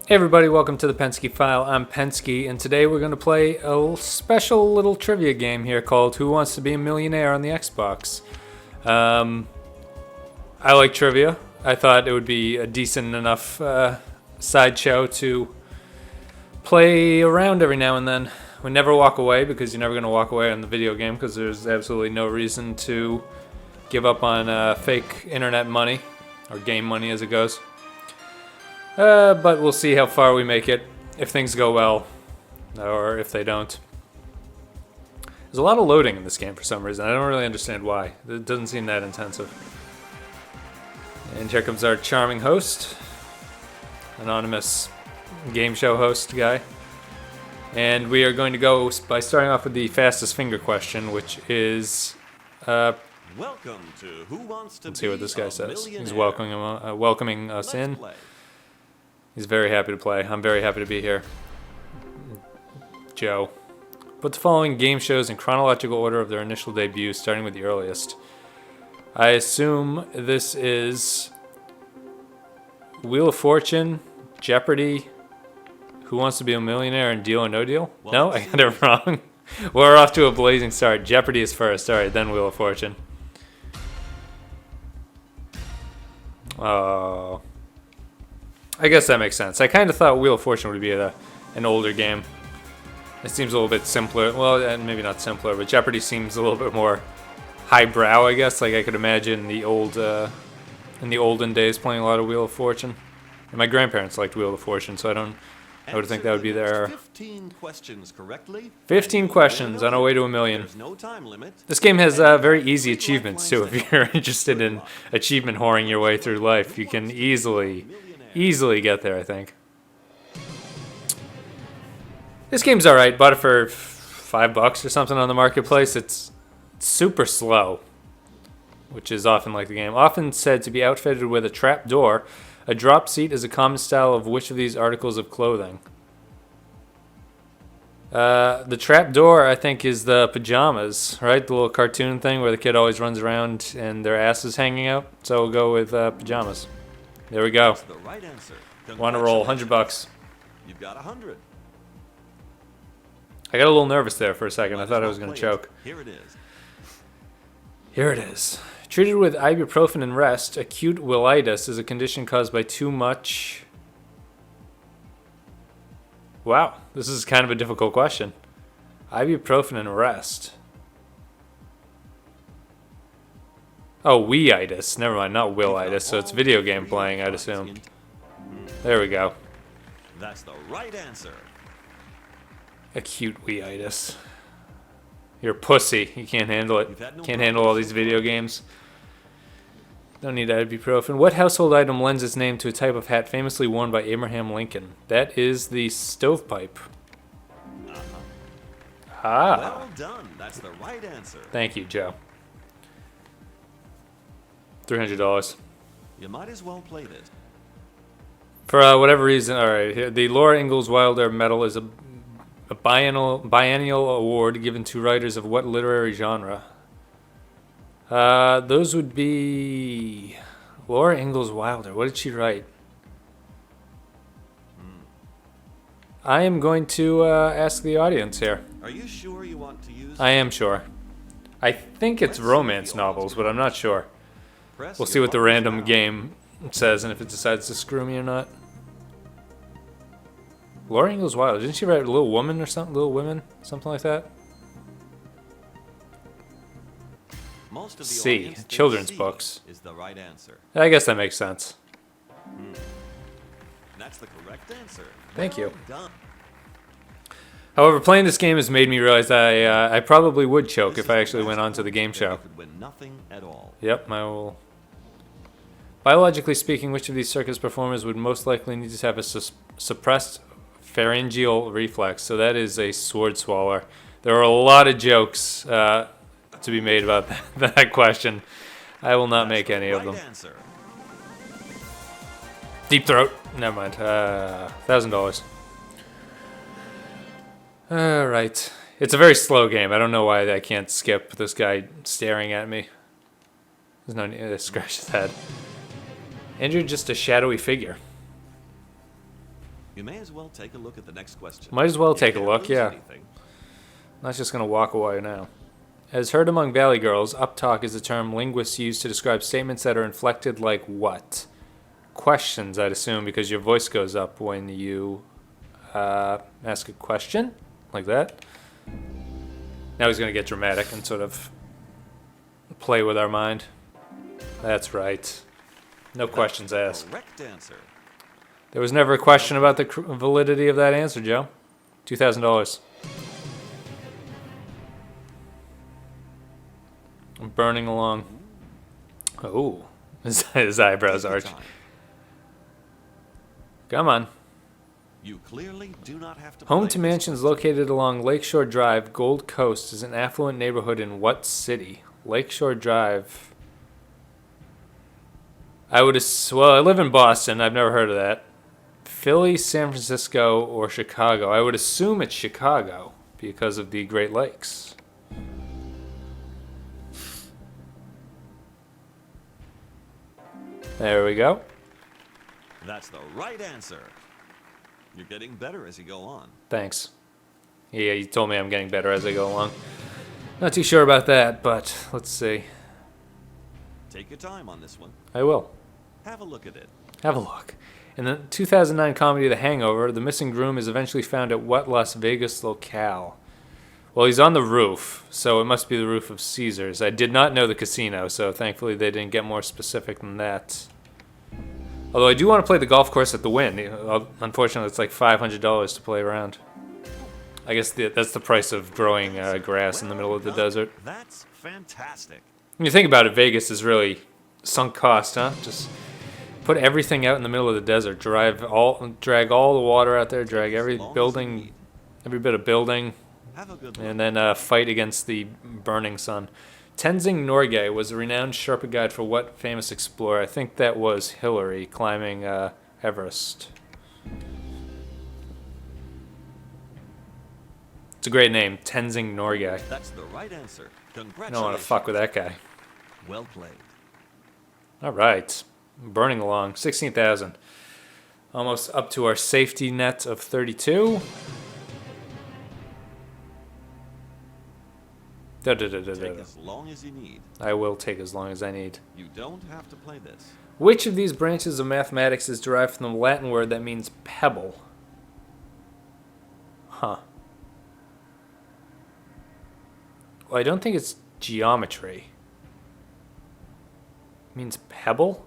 Hey everybody, welcome to the Pensky File. I'm Pensky, and today we're going to play a special little trivia game here called Who Wants to Be a Millionaire on the Xbox. I like trivia. I thought it would be a decent enough sideshow to play around every now and then. We never walk away, because you're never going to walk away on the video game, because there's absolutely no reason to give up on fake internet money, or game money as it goes. But we'll see how far we make it, if things go well, or if they don't. There's a lot of loading in this game for some reason. I don't really understand why. It doesn't seem that intensive. And here comes our charming host, anonymous game show host guy. And we are going to go by starting off with the fastest finger question, which is... Welcome to Who Wants to let's see what this guy says. Millionaire. He's welcoming us in. Play. He's very happy to play. I'm very happy to be here. Joe. Put the following game shows in chronological order of their initial debut, starting with the earliest. I assume this is Wheel of Fortune, Jeopardy, Who Wants to Be a Millionaire, and Deal or No Deal? No, I got it wrong. We're off to a blazing start. Jeopardy is first. Alright, then Wheel of Fortune. Oh... I guess that makes sense. I kind of thought Wheel of Fortune would be an older game. It seems a little bit simpler. Well, and maybe not simpler, but Jeopardy seems a little bit more highbrow, I guess. Like I could imagine in the olden days playing a lot of Wheel of Fortune. And my grandparents liked Wheel of Fortune, so I would think that would be their 15 questions correctly. 15 questions on our way to a million. There's no time limit. This game has very easy achievements too. If you're interested in achievement whoring your way through life, you can easily get there, I think. This game's alright. Bought it for $5 or something on the marketplace. It's super slow, which is often like the game. Often said to be outfitted with a trap door. A drop seat is a common style of which of these articles of clothing? The trap door, I think, is the pajamas, right? The little cartoon thing where the kid always runs around and their ass is hanging out. So we'll go with pajamas. There we go. That's the right answer. Want to roll $100. You've got 100. I got a little nervous there for a second. I thought I was going to choke. Here it is. Here it is. Treated with ibuprofen and rest, acute willitis is a condition caused by too much... Wow, this is kind of a difficult question. Ibuprofen and rest. Oh, Wii-itis. Never mind, not Will-itis, so it's video game playing, I'd assume. There we go. That's the right answer. Acute Wii-itis. You're a pussy. You can't handle it. Can't handle all these video games. Don't need ibuprofen. What household item lends its name to a type of hat famously worn by Abraham Lincoln? That is the stovepipe. Ah. Well done. That's the right answer. Thank you, Joe. $300. You might as well play this. For whatever reason, alright, the Laura Ingalls Wilder Medal is a biennial award given to writers of what literary genre? Those would be... Laura Ingalls Wilder. What did she write? I am going to ask the audience here. Are you sure you want to use... I am sure. I think it's romance novels, but I'm not sure. We'll see what the random game says and if it decides to screw me or not. Laura Ingalls Wilder. Didn't she write Little Woman or something? Little Women? Something like that? Most of the C. audience thinks Children's C books. is the right answer. I guess that makes sense. That's the correct answer. Thank you. Well done. However, playing this game has made me realize I probably would choke This if I is actually went on to the game that you show. could win nothing at all. Yep, I will. Biologically speaking, which of these circus performers would most likely need to have a suppressed pharyngeal reflex? So that is a sword swallower. There are a lot of jokes to be made about that question. I will not make any of them. Answer. Deep throat. Never mind. $1,000. Alright. It's a very slow game. I don't know why I can't skip this guy staring at me. There's no need to scratch his head. And you're just a shadowy figure. You may as well take a look at the next question. Might as well You take a can't look, lose yeah. anything. Not just going to walk away now. As heard among Valley girls, uptalk is a term linguists use to describe statements that are inflected like what? Questions, I'd assume, because your voice goes up when you ask a question, like that. Now he's going to get dramatic and sort of play with our mind. That's right. No questions asked. Correct answer. There was never a question about the validity of that answer, Joe. $2,000. I'm burning along. Oh, his eyebrows Take your arch. time. Come on. You clearly do not have to Home play to this mansions question. located along Lakeshore Drive, Gold Coast, is an affluent neighborhood in what city? Lakeshore Drive. I live in Boston. I've never heard of that. Philly, San Francisco, or Chicago. I would assume it's Chicago because of the Great Lakes. There we go. That's the right answer. You're getting better as you go on. Thanks. Yeah, you told me I'm getting better as I go along. Not too sure about that, but let's see. Take your time on this one. I will. Have a look at it. Have a look. In the 2009 comedy The Hangover, the missing groom is eventually found at what Las Vegas locale? Well, he's on the roof, so it must be the roof of Caesars. I did not know the casino, so thankfully they didn't get more specific than that. Although I do want to play the golf course at the Wynn. Unfortunately, it's like $500 to play around. I guess that's the price of growing grass in the middle of the desert. That's fantastic. When you think about it, Vegas is really sunk cost, huh? Just put everything out in the middle of the desert. Drag all the water out there. Drag every building, every bit of building, Have a good look. and then fight against the burning sun. Tenzing Norgay was a renowned Sherpa guide for what famous explorer? I think that was Hillary climbing Everest. It's a great name, Tenzing Norgay. That's the right answer. I Congratulations. don't want to fuck with that guy. Well played. All right, burning along, 16,000. Almost up to our safety net of 32. Take as long as you need. I will take as long as I need. You don't have to play this. Which of these branches of mathematics is derived from the Latin word that means pebble? Huh. Well, I don't think it's geometry. It means pebble?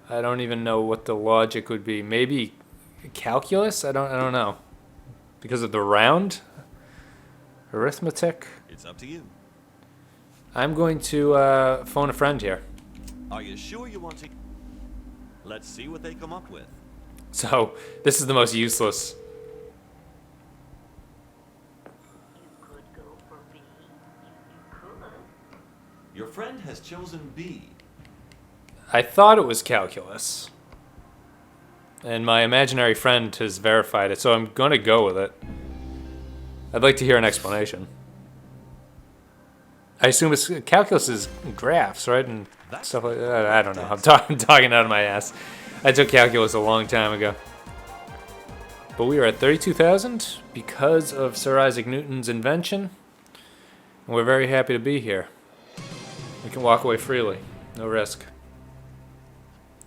I don't even know what the logic would be. Maybe calculus? I don't know. Because of the round? Arithmetic? It's up to you. I'm going to phone a friend here. Are you sure you want to? Let's see what they come up with. So, this is the most useless. Could go for B. You could. Your friend has chosen B. I thought it was calculus. And my imaginary friend has verified it, so I'm going to go with it. I'd like to hear an explanation. I assume it's calculus is graphs, right? And stuff like that. I don't know. I'm talking out of my ass. I took calculus a long time ago. But we are at 32,000 because of Sir Isaac Newton's invention. And we're very happy to be here. We can walk away freely. No risk.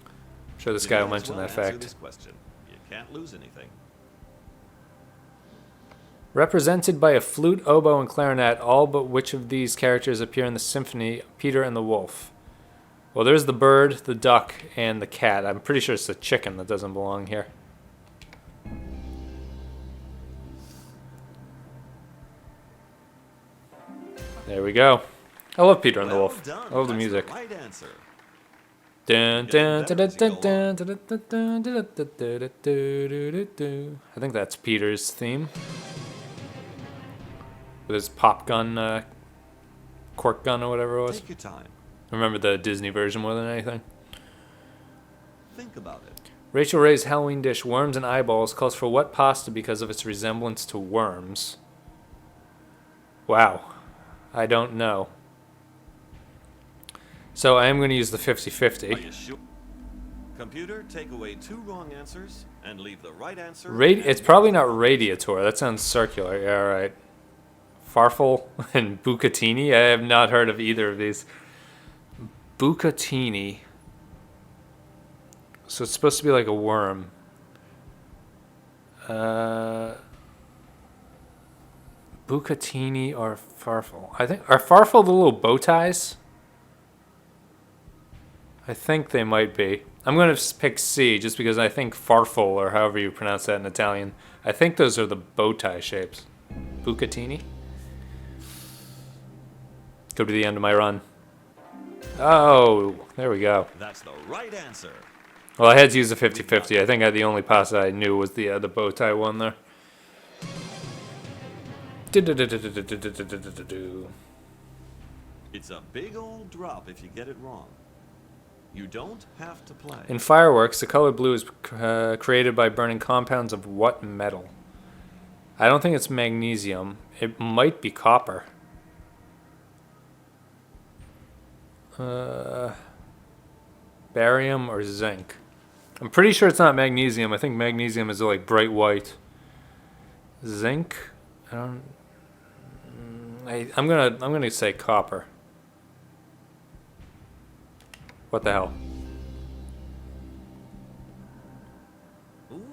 I'm sure this guy will mention that fact. This question. You can't lose anything. Represented by a flute, oboe, and clarinet, all but which of these characters appear in the symphony Peter and the Wolf? Well, there's the bird, the duck, and the cat. I'm pretty sure it's the chicken that doesn't belong here. There we go. I love Peter and the Well Wolf. done. I love the That's music. Right answer. Dun, dun, dun, Getting dun, better dun, as you dun, dun, dun, dun, dun, dun, dun, dun, dun, dun. I think that's Peter's theme. With his pop gun, cork gun or whatever it was. Take your time. I remember the Disney version more than anything. Think about it. Rachel Ray's Halloween dish, Worms and Eyeballs, calls for what pasta because of its resemblance to worms? Wow. I don't know. So I am going to use the Are 50-50. you sure? Computer, take away 2 wrong answers and leave the right answer. It's probably not radiator. That sounds circular. Yeah, right. Farfel and bucatini. I have not heard of either of these. Bucatini. So it's supposed to be like a worm. Bucatini or farfel. I think are farfel the little bow ties? I think they might be. I'm going to pick C just because I think farfel, or however you pronounce that in Italian, I think those are the bow tie shapes. Bucatini? Could be the end of my run. Oh, there we go. That's the right answer. Well, I had to use a 50-50. I think the only pasta I knew was the bow tie one there. It's a big old drop if you get it wrong. You don't have to play. In fireworks, the color blue is created by burning compounds of what metal? I don't think it's magnesium. It might be copper. Barium or zinc. I'm pretty sure it's not magnesium. I think magnesium is like bright white. Zinc? I'm gonna say copper. What the hell? Ooh,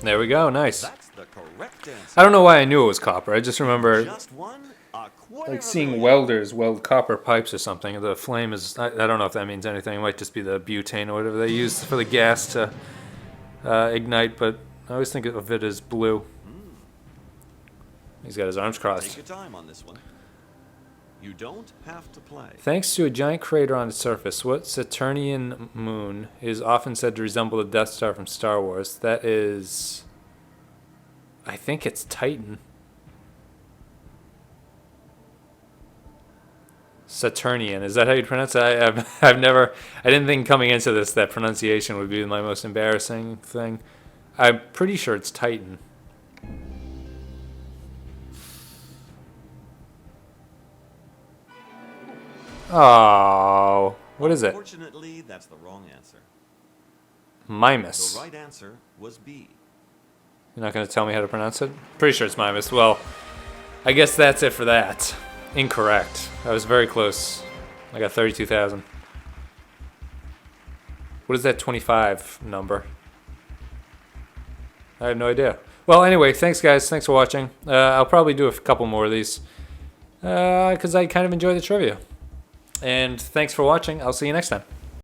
There we go. Nice. that's the correct answer. I don't know why I knew it was copper. I just remember Just one, a quarter like of a seeing million. welders weld copper pipes or something. The flame is, I don't know if that means anything. It might just be the butane or whatever they use for the gas to ignite, but I always think of it as blue. He's got his arms Take crossed. your time on this one. You don't have to play. Thanks to a giant crater on its surface, what Saturnian moon is often said to resemble the Death Star from Star Wars? That is, I think it's Titan. Saturnian, is that how you pronounce it? I didn't think coming into this that pronunciation would be my most embarrassing thing. I'm pretty sure it's Titan. Oh, what is it? Unfortunately, that's the wrong answer. Mimus. The right answer was B. You're not going to tell me how to pronounce it? Pretty sure it's Mimus. Well, I guess that's it for that. Incorrect. I was very close. I got 32,000. What is that 25 number? I have no idea. Well, anyway, thanks, guys. Thanks for watching. I'll probably do a couple more of these because I kind of enjoy the trivia. And thanks for watching. I'll see you next time.